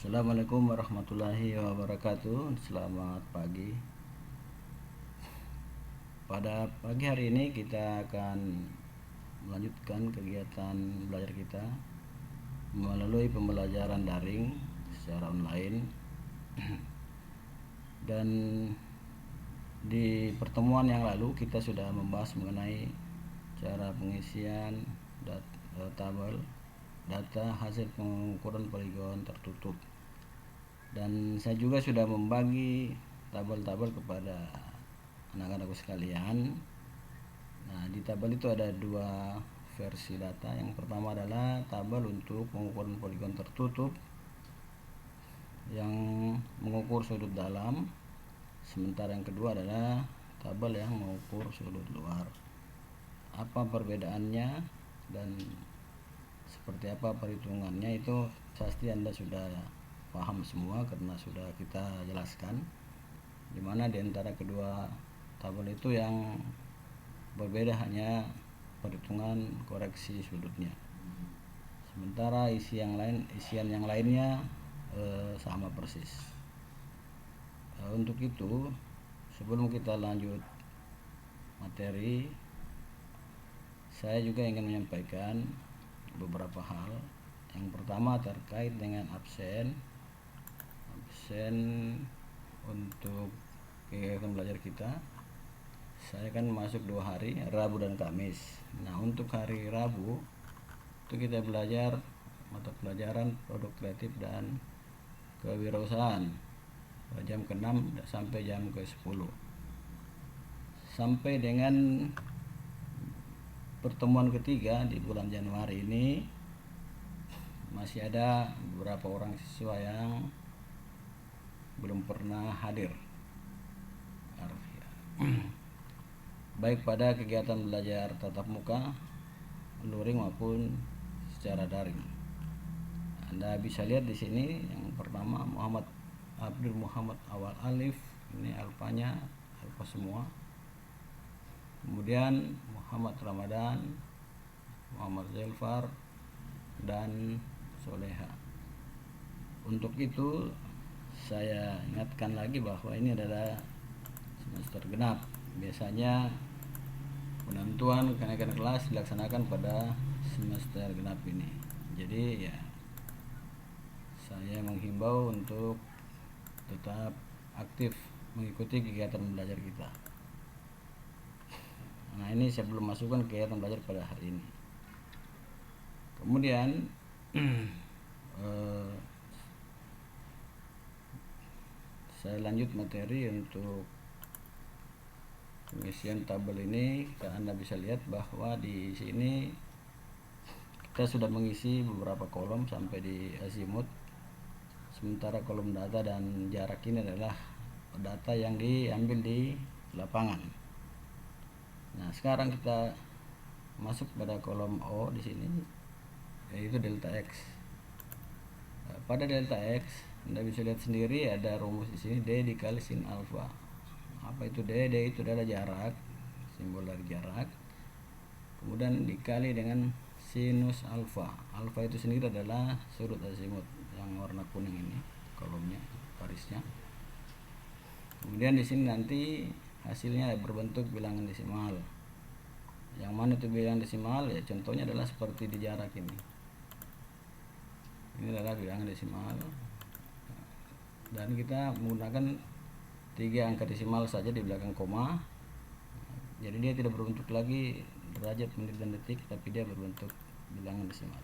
Assalamualaikum warahmatullahi wabarakatuh. Selamat pagi. Pada pagi hari ini kita akan melanjutkan kegiatan belajar kita melalui pembelajaran daring secara online. Dan di pertemuan yang lalu kita sudah membahas mengenai cara pengisian tabel data hasil pengukuran poligon tertutup, dan saya juga sudah membagi tabel-tabel kepada anak-anakku sekalian. Nah, di tabel itu ada dua versi data. Yang pertama adalah tabel untuk pengukuran poligon tertutup yang mengukur sudut dalam, sementara yang kedua adalah tabel yang mengukur sudut luar. Apa perbedaannya dan seperti apa perhitungannya itu pasti Anda sudah paham semua karena sudah kita jelaskan, dimana di antara kedua tabel itu yang berbeda hanya perhitungan koreksi sudutnya, sementara isian yang lainnya sama persis. Untuk itu, sebelum kita lanjut materi, saya juga ingin menyampaikan beberapa hal. Yang pertama terkait dengan absen untuk kegiatan belajar kita. Saya kan masuk 2 hari, Rabu dan Kamis. Nah, untuk hari Rabu itu kita belajar mata pelajaran produk kreatif dan kewirausahaan jam ke-6 sampai jam ke-10. Sampai dengan pertemuan ketiga di bulan Januari ini masih ada beberapa orang siswa yang belum pernah hadir, baik pada kegiatan belajar tatap muka, luring maupun secara daring. Anda bisa lihat di sini yang pertama Muhammad Abdul Muhammad awal alif, ini alfanya alfa semua. Kemudian Muhammad Ramadan, Muhammad Zelfar, dan Soleha. Untuk itu saya ingatkan lagi bahwa ini adalah semester genap. Biasanya penentuan kenaikan kelas dilaksanakan pada semester genap ini. Jadi ya, saya menghimbau untuk tetap aktif mengikuti kegiatan belajar kita. Nah, ini saya belum masukkan kegiatan belajar pada hari ini. Kemudian saya lanjut materi untuk pengisian tabel ini. Anda bisa lihat bahwa di sini kita sudah mengisi beberapa kolom sampai di azimut, sementara kolom data dan jarak ini adalah data yang diambil di lapangan. Nah, sekarang kita masuk pada kolom O di sini, yaitu delta X. Pada delta X, Anda bisa lihat sendiri ada rumus di sini, D dikali sin alfa. Apa itu D? D itu adalah jarak, simbol dari jarak. Kemudian dikali dengan sinus alfa. Alfa itu sendiri adalah sudut azimut yang warna kuning ini, kolomnya, garisnya. Kemudian di sini nanti hasilnya berbentuk bilangan desimal. Yang mana itu bilangan desimal? Ya, contohnya adalah seperti di jarak ini. Ini adalah bilangan desimal. Dan kita menggunakan 3 angka desimal saja di belakang koma. Jadi dia tidak berbentuk lagi derajat, menit, dan detik, tapi dia berbentuk bilangan desimal.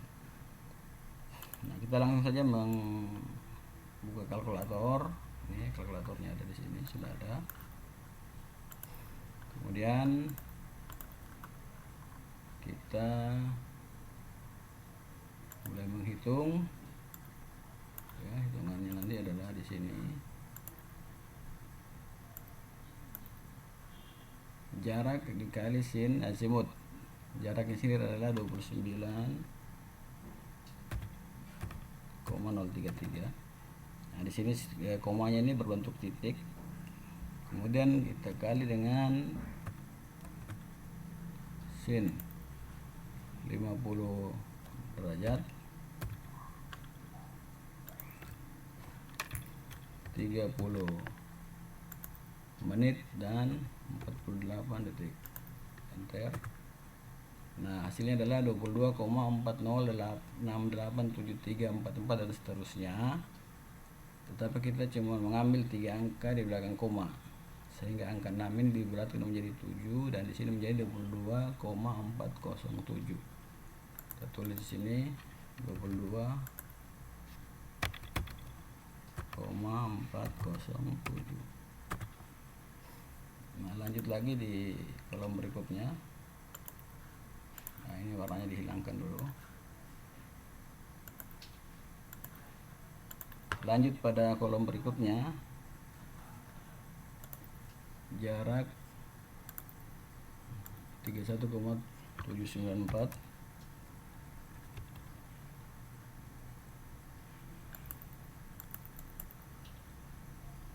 Nah, kita langsung saja membuka kalkulator. Ini kalkulatornya ada di sini, sudah ada. Kemudian kita mulai menghitung. Ya, hitungannya nanti adalah di sini. Jarak dikali sin azimut. Jaraknya sini adalah 29,033. Nah, di sini komanya ini berbentuk titik. Kemudian kita kali dengan sin 50 derajat 30 menit dan 48 detik. Enter. Nah, hasilnya adalah 22,40687344 dan seterusnya. Tetapi kita cuma mengambil 3 angka di belakang koma, sehingga angka 6 ini dibulatkan menjadi 7 dan di sini menjadi 22,407. Kita tulis di sini 22,407. Nah, lanjut lagi di kolom berikutnya. Nah, ini warnanya dihilangkan dulu. Lanjut pada kolom berikutnya. Jarak 31,794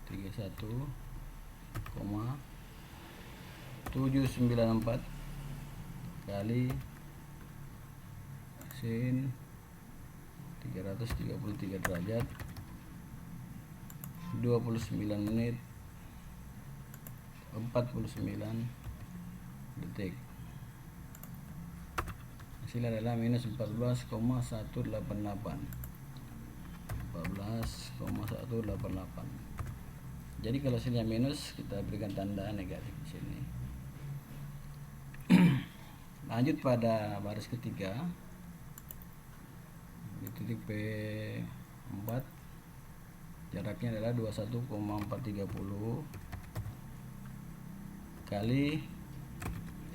31,794 kali sin 333 derajat 29 menit 49 detik. Hasilnya adalah minus 14,188. Jadi kalau hasilnya minus, kita berikan tanda negatif di sini. Lanjut pada baris ketiga. Di titik P4 jaraknya adalah 21,430 kali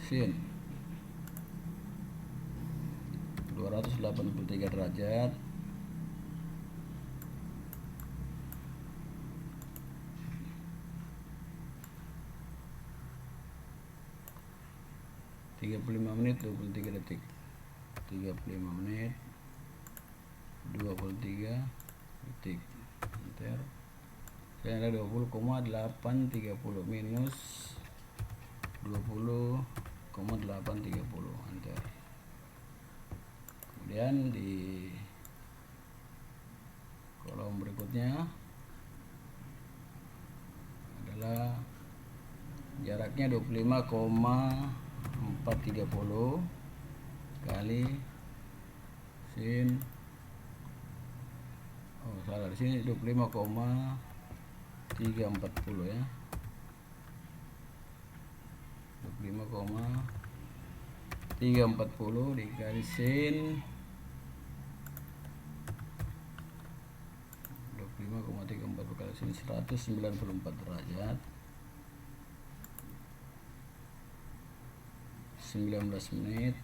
sin 283 derajat 35 menit 23 detik. 35 menit 23 detik. Enter. Saya ada 20,830 minus 20,830. Enter. Kemudian di kolom berikutnya adalah jaraknya 25,430 kali sin, salah, di sini 25,340 ya. 25,340 dikali sin 25,340 kali sin 194 derajat 19 menit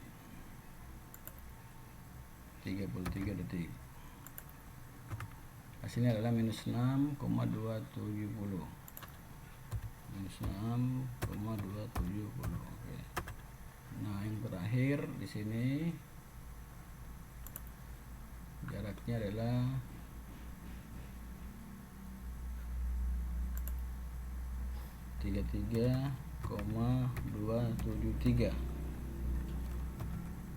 33 detik. Hasilnya adalah minus 6,270. Minus 6,270. Oke. Nah, yang terakhir di sini jaraknya adalah 33,273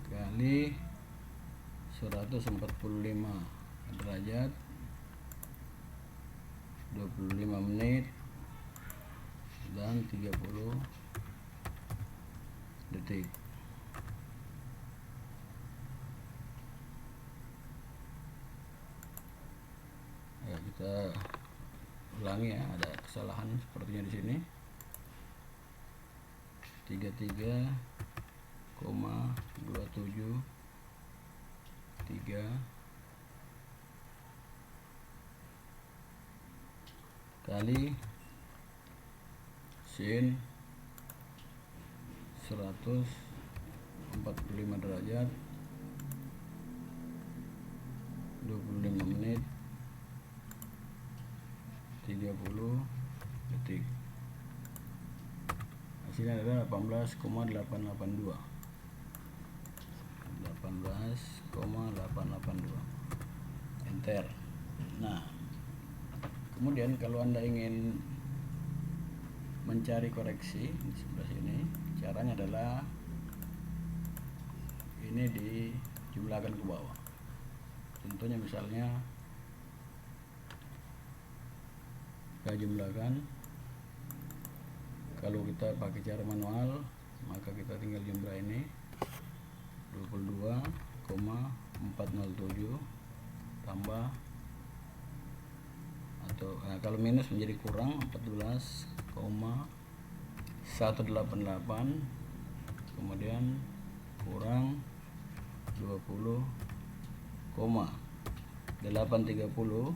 kali 145 derajat 25 menit dan 30 detik. Ya, kita ulangi ya, ada kesalahan sepertinya di sini. 33,273 kali sin 145 derajat 25 menit 30 detik. Hasilnya adalah 18,882. 18,882. Enter. Nah, kemudian kalau Anda ingin mencari koreksi di sebelah sini, caranya adalah ini dijumlahkan ke bawah. Contohnya misalnya kita jumlahkan. Kalau kita pakai cara manual maka kita tinggal jumlah ini 22,407 tambah atau kalau minus menjadi kurang 14,188, kemudian kurang 20,830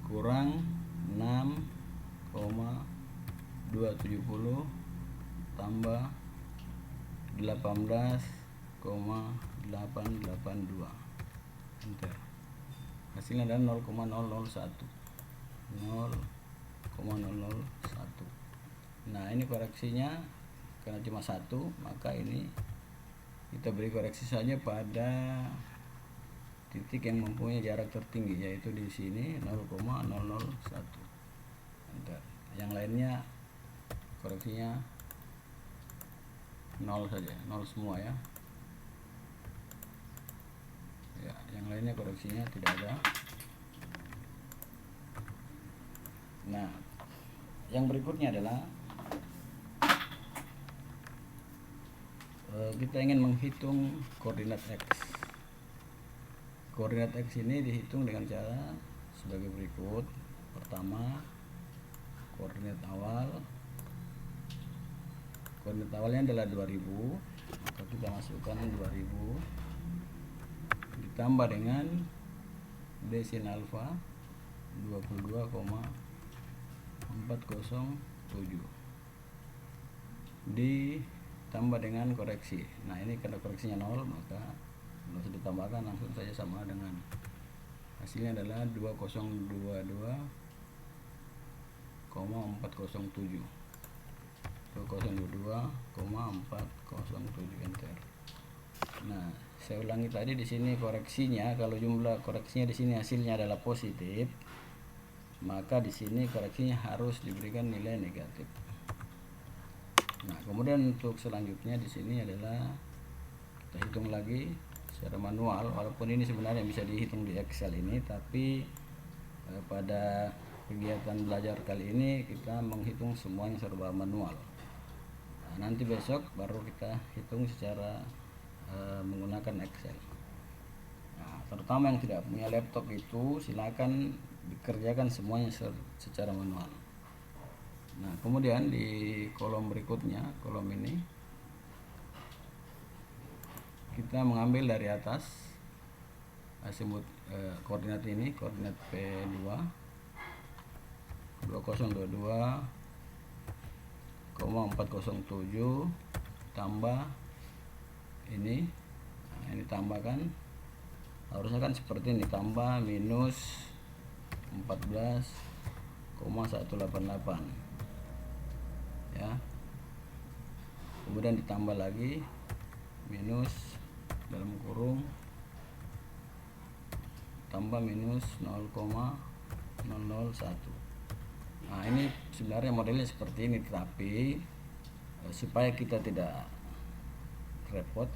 kurang 6,270 tambah 18,882, enter. Hasilnya adalah 0,001. Nah ini koreksinya karena cuma satu, maka ini kita beri koreksi saja pada titik yang mempunyai jarak tertinggi, yaitu di sini 0,001, enter. Yang lainnya koreksinya 0 saja, 0 semua ya. Ya, yang lainnya koreksinya tidak ada. Nah, yang berikutnya adalah kita ingin menghitung koordinat X. Koordinat X ini dihitung dengan cara sebagai berikut. Pertama, koordinat awalnya adalah 2000, maka kita masukkan 2000 ditambah dengan D sin alfa 22,407 ditambah dengan koreksi. Nah ini karena koreksinya 0, maka kalau sudah ditambahkan langsung saja sama dengan hasilnya adalah 2022,407 2022,407, enter. Nah, saya ulangi tadi di sini koreksinya, kalau jumlah koreksinya di sini hasilnya adalah positif, maka di sini koreksinya harus diberikan nilai negatif. Nah, kemudian untuk selanjutnya di sini adalah kita hitung lagi secara manual, walaupun ini sebenarnya bisa dihitung di Excel ini, tapi pada kegiatan belajar kali ini kita menghitung semuanya serba manual. Nah, nanti besok baru kita hitung secara menggunakan Excel. Nah, terutama yang tidak punya laptop itu silakan dikerjakan semuanya secara manual. Nah, kemudian di kolom berikutnya, kolom ini kita mengambil dari atas asimut koordinat ini, koordinat P2 2022,407 tambah ini. Nah, ini tambahkan, harusnya kan seperti ini, tambah minus 14,188 ya, kemudian ditambah lagi minus dalam kurung tambah minus 0,001. Nah ini sebenarnya modelnya seperti ini, tetapi supaya kita tidak repot,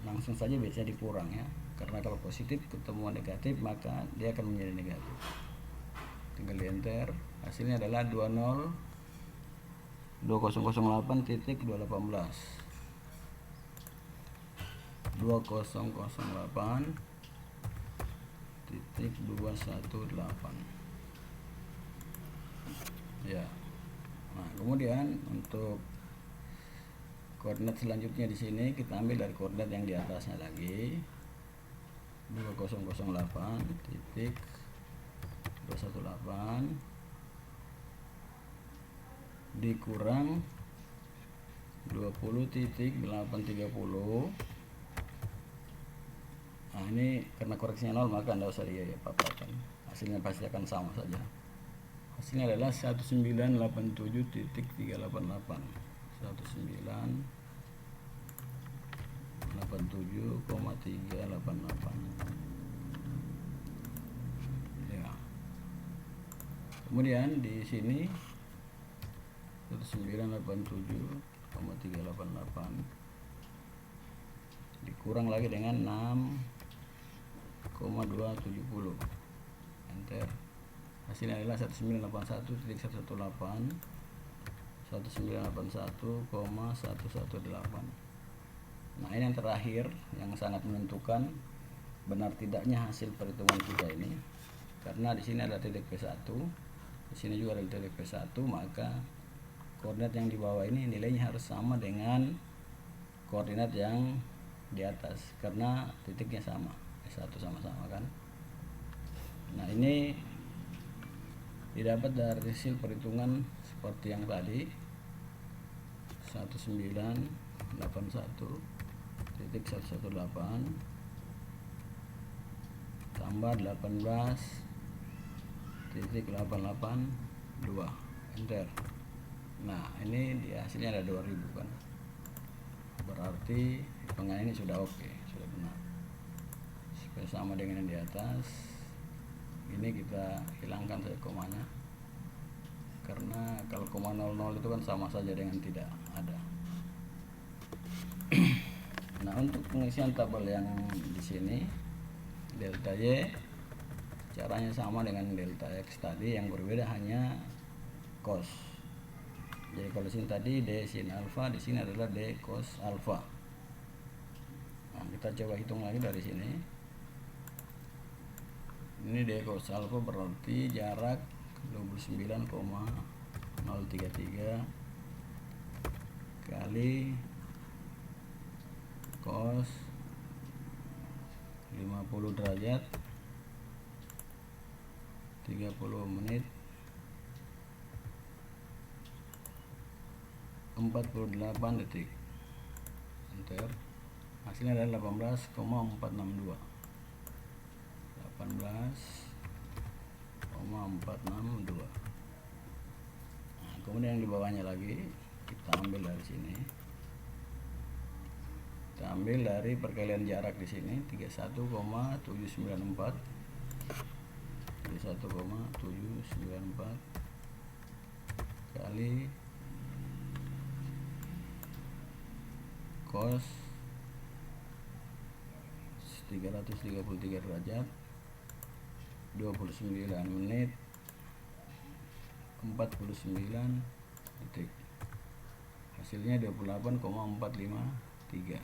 langsung saja biasanya dikurang ya, karena kalau positif ketemu negatif maka dia akan menjadi negatif. Tinggal di enter, hasilnya adalah 2008.218 ya. Nah kemudian untuk koordinat selanjutnya di sini kita ambil dari koordinat yang di atasnya lagi, 2008.218 dikurang 20.830. Nah ini karena koreksinya 0 maka tidak usah diapa-apakan, hasilnya pasti akan sama saja. Hasilnya adalah 1987.388 1987,388 ya. Kemudian di sini 1987,388 dikurang lagi dengan 6,270, enter. hasilnya adalah 1981.118 1981,118. Nah, ini yang terakhir yang sangat menentukan benar tidaknya hasil perhitungan kita ini, karena di sini ada titik P1, di sini juga ada titik P1, maka koordinat yang di bawah ini nilainya harus sama dengan koordinat yang di atas karena titiknya sama, P1 sama-sama kan. Nah, ini didapat dari hasil perhitungan seperti yang tadi, 1981.118 tambah 18.882, enter. Nah, ini di hasilnya ada 2000 kan, berarti hitungan ini sudah oke, sudah benar, supaya sama dengan yang di atas. Ini kita hilangkan saja komanya, karena kalau koma 00 itu kan sama saja dengan tidak ada. Nah, untuk pengisian tabel yang di sini, delta Y caranya sama dengan delta X tadi, yang berbeda hanya cos. Jadi kalau sini tadi D sin alfa, di sini adalah D cos alfa. Nah, kita coba hitung lagi dari sini. Ini D cos alfa berarti jarak 29,033 kali cos 50 derajat 30 menit 48 detik, enter. Hasilnya adalah 18,462. 18,462. Nah, kemudian yang di bawahnya lagi kita ambil dari sini. Kita ambil dari perkalian jarak di sini 31,794. 31,794 kali cos 333 derajat 29 menit 49 detik. Hasilnya 28,453.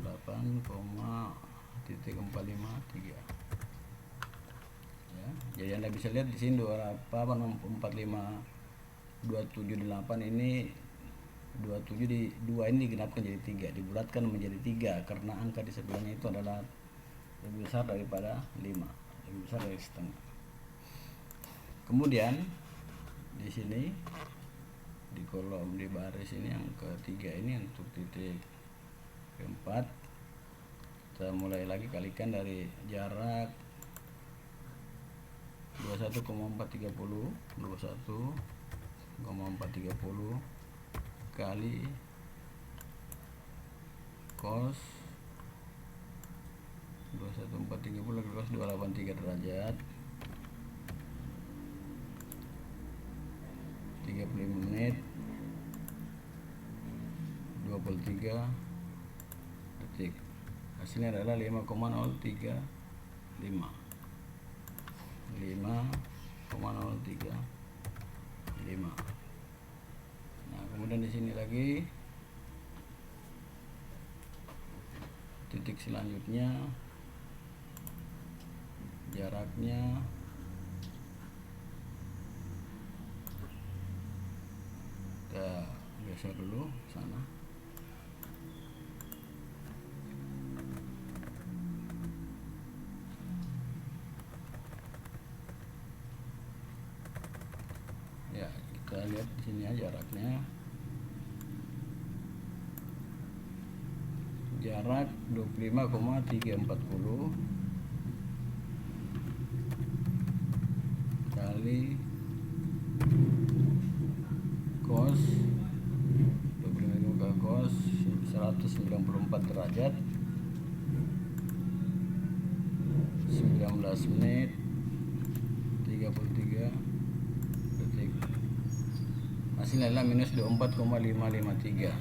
8,453. Ya, jadi Anda bisa lihat di sini 278 ini 27 di 2 ini digenapkan jadi 3, dibulatkan menjadi 3 karena angka di sebelahnya itu adalah lebih besar daripada 5, lebih besar dari setengah. Kemudian di sini di kolom di baris ini yang ketiga ini untuk titik keempat, kita mulai lagi kalikan dari jarak 21,430 kali cos 21,430 kali cos 283 derajat 35 menit 23 detik. Hasilnya adalah 5,035. 5,035. Nah, kemudian di sini lagi titik selanjutnya jaraknya kita geser dulu sana. Ya, kita lihat di sini ya jaraknya. Jarak 25,340 kali cos 25 cos 194 derajat 19 menit 33 detik. Hasilnya adalah minus 24,553.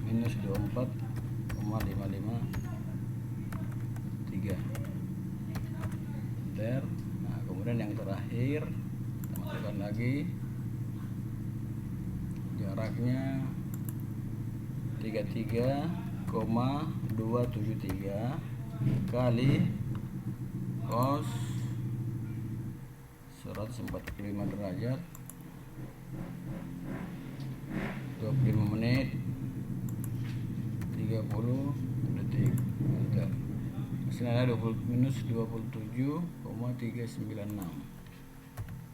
Minus 24,553. Enter. Nah, kemudian Kemudian yang terakhir kita masukkan lagi jaraknya 33,273 kali cos 145 derajat 25 menit 30 detik. Enter. Hasilnya minus 27,396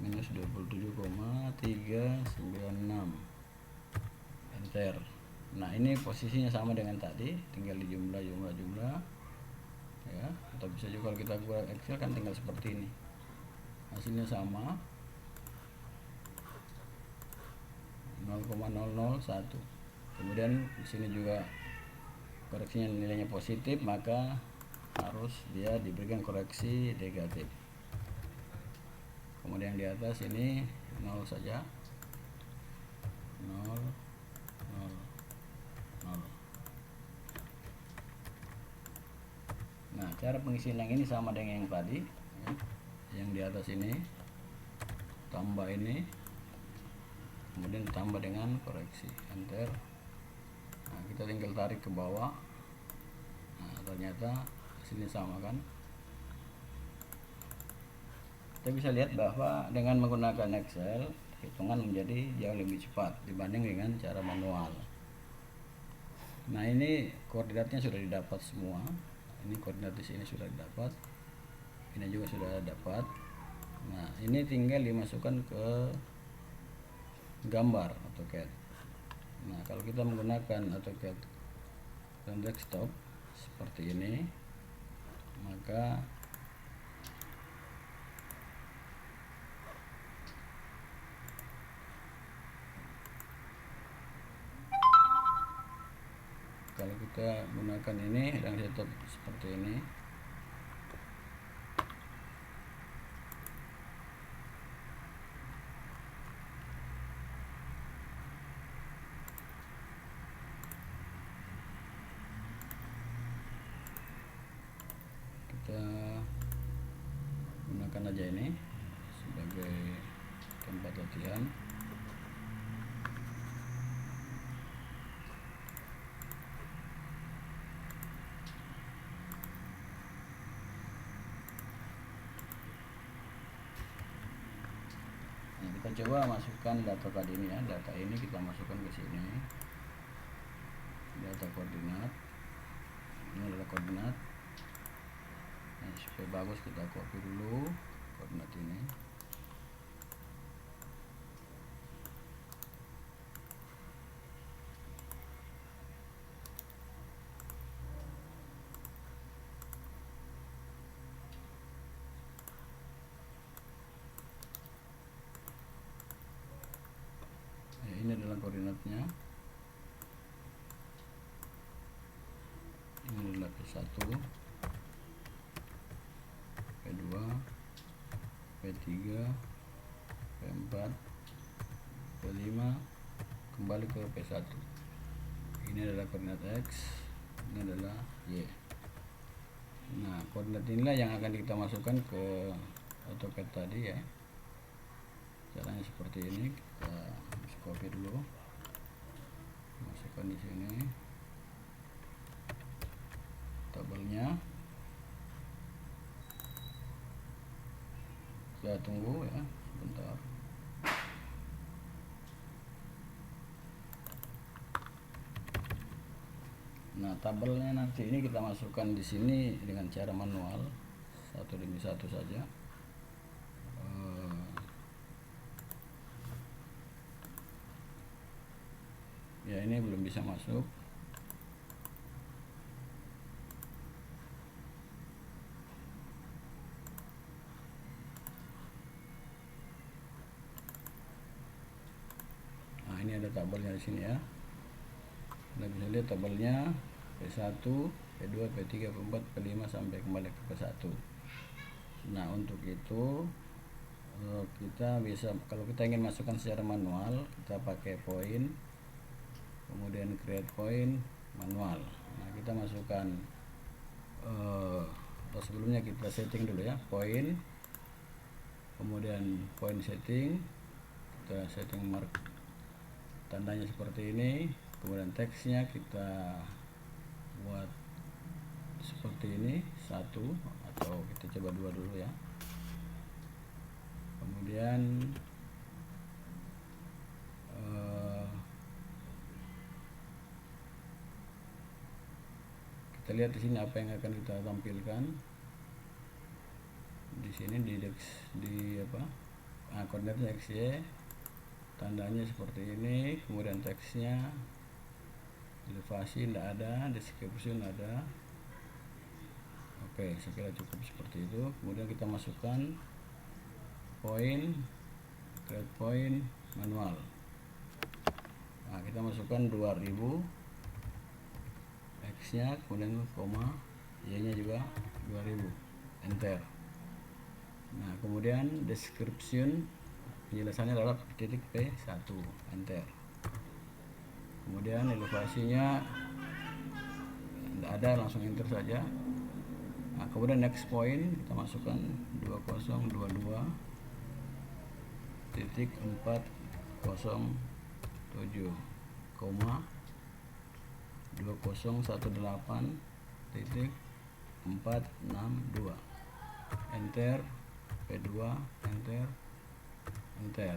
minus 27,396. Enter. Nah, ini posisinya sama dengan tadi, tinggal di jumlah ya. Atau bisa juga kalau kita buat Excel kan tinggal seperti ini, hasilnya sama 0,001. Kemudian di sini juga koreksinya nilainya positif, maka harus dia diberikan koreksi negatif. Kemudian di atas ini 0 saja, 0 0 0. Nah, cara pengisian yang ini sama dengan yang tadi ya. Yang di atas ini tambah ini, kemudian tambah dengan koreksi. Enter. Nah, kita tinggal tarik ke bawah. Nah, ternyata hasilnya sama kan. Kita bisa lihat bahwa dengan menggunakan Excel, hitungan menjadi jauh lebih cepat dibanding dengan cara manual. Nah, ini koordinatnya sudah didapat semua. Ini koordinat di sini sudah didapat, ini juga sudah dapat. Nah, ini tinggal dimasukkan ke gambar AutoCAD. Nah, kalau kita menggunakan AutoCAD dan desktop seperti ini, maka kalau kita gunakan ini dan desktop seperti ini, kita gunakan aja ini sebagai tempat latihan. Nah, kita coba masukkan data tadi ini ya, data ini kita masukkan ke sini, data koordinat. Ini adalah koordinat. Nah, supaya bagus kita copy dulu koordinat ini. Nah, ini adalah koordinatnya. Ini adalah P1, P2, P3, P4, P5, kembali ke P1. Ini adalah koordinat X, ini adalah Y. Nah, koordinat inilah yang akan kita masukkan ke AutoCAD tadi ya. Caranya seperti ini, kita copy dulu, masukkan di sini tabelnya. Kita tunggu ya sebentar. Nah, tabelnya nanti ini kita masukkan di sini dengan cara manual, satu demi satu saja. Ya, ini belum bisa masuk. Nah, ini ada tabelnya di sini ya. Kita bisa lihat tabelnya P1, P2, P3, P4, P5 sampai kembali ke P1. Nah, untuk itu kita bisa, kalau kita ingin masukkan secara manual, kita pakai point, kemudian create point manual. Nah, kita masukkan atau sebelumnya kita setting dulu ya, point kemudian point setting, kita setting mark tandanya seperti ini, kemudian teksnya kita buat seperti ini, 1 atau kita coba 2 dulu ya. Kemudian kita lihat di sini apa yang akan kita tampilkan. Di sini di koordinatnya XY, tandanya seperti ini, kemudian teksnya elevasi tidak ada, description ada. Oke, saya kira cukup seperti itu. Kemudian kita masukkan point, create point, manual. Nah, kita masukkan 2000 X nya, kemudian koma, Y nya juga 2000, enter. Nah, kemudian description, penjelasannya adalah titik P1, enter. Kemudian elevasinya tidak ada, langsung enter saja. Nah, kemudian next point kita masukkan 2022.407, 2018.462, enter. P2, enter, enter.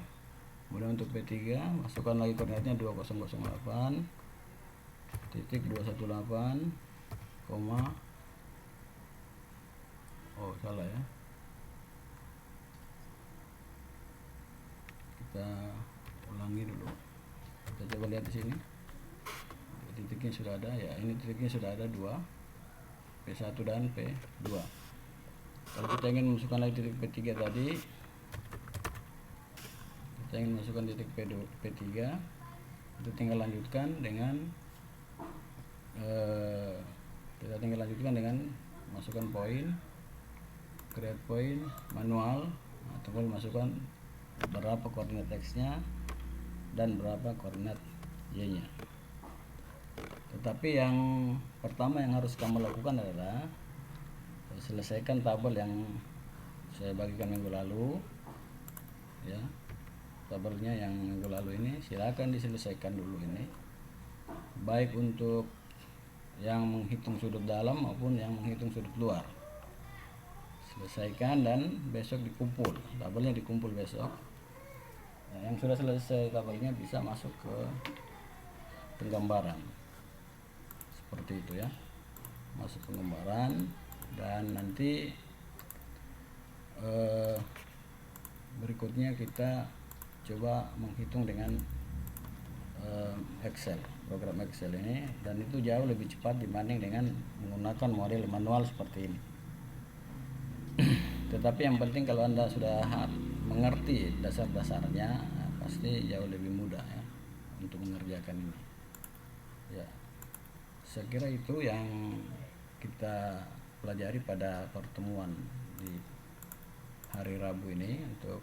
Kemudian untuk P3 masukkan lagi koordinatnya 2008.218, salah ya, kita ulangi dulu. Kita coba lihat di sini, titiknya sudah ada ya, ini titiknya sudah ada 2, P1 dan P2. Kalau kita ingin masukkan lagi titik P3 tadi, kita ingin masukkan titik P3, itu tinggal lanjutkan dengan masukkan point, create point, manual, atau masukkan berapa koordinat X-nya dan berapa koordinat Y-nya. Tetapi yang pertama yang harus kamu lakukan adalah selesaikan tabel yang saya bagikan minggu lalu ya. Tabelnya yang minggu lalu ini silakan diselesaikan dulu ini, baik untuk yang menghitung sudut dalam maupun yang menghitung sudut luar. Selesaikan dan besok dikumpul, tabelnya dikumpul besok. Nah, yang sudah selesai tabelnya bisa masuk ke penggambaran seperti itu ya, masuk penggambaran. Dan nanti berikutnya kita coba menghitung dengan Excel, program Excel ini, dan itu jauh lebih cepat dibanding dengan menggunakan model manual seperti ini. Tetapi yang penting kalau Anda sudah mengerti dasar-dasarnya, pasti jauh lebih mudah ya untuk mengerjakan ini ya. Saya kira itu yang kita pelajari pada pertemuan di hari Rabu ini. Untuk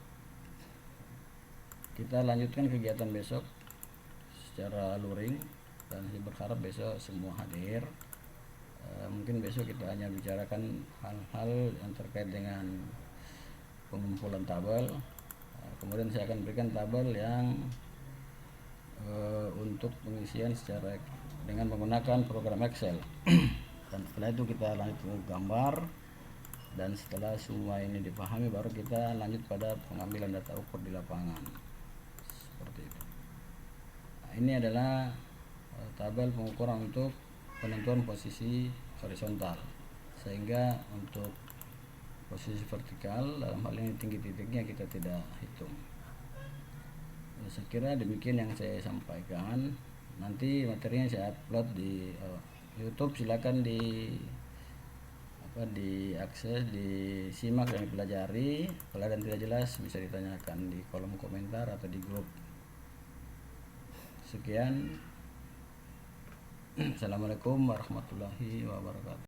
kita lanjutkan kegiatan besok secara luring, dan saya berharap besok semua hadir. Mungkin besok kita hanya bicarakan hal-hal yang terkait dengan pengumpulan tabel. Kemudian saya akan berikan tabel yang untuk pengisian secara dengan menggunakan program Excel. Dan setelah itu kita lanjut ke gambar, dan setelah semua ini dipahami baru kita lanjut pada pengambilan data ukur di lapangan seperti itu. Nah, ini adalah tabel pengukuran untuk penentuan posisi horizontal, sehingga untuk posisi vertikal dalam hal ini tinggi titiknya kita tidak hitung. Saya kira demikian yang saya sampaikan. Nanti materinya saya upload di YouTube, silakan diakses, disimak dan dipelajari. Kalau ada yang tidak jelas bisa ditanyakan di kolom komentar atau di grup. Sekian. Assalamualaikum warahmatullahi wabarakatuh.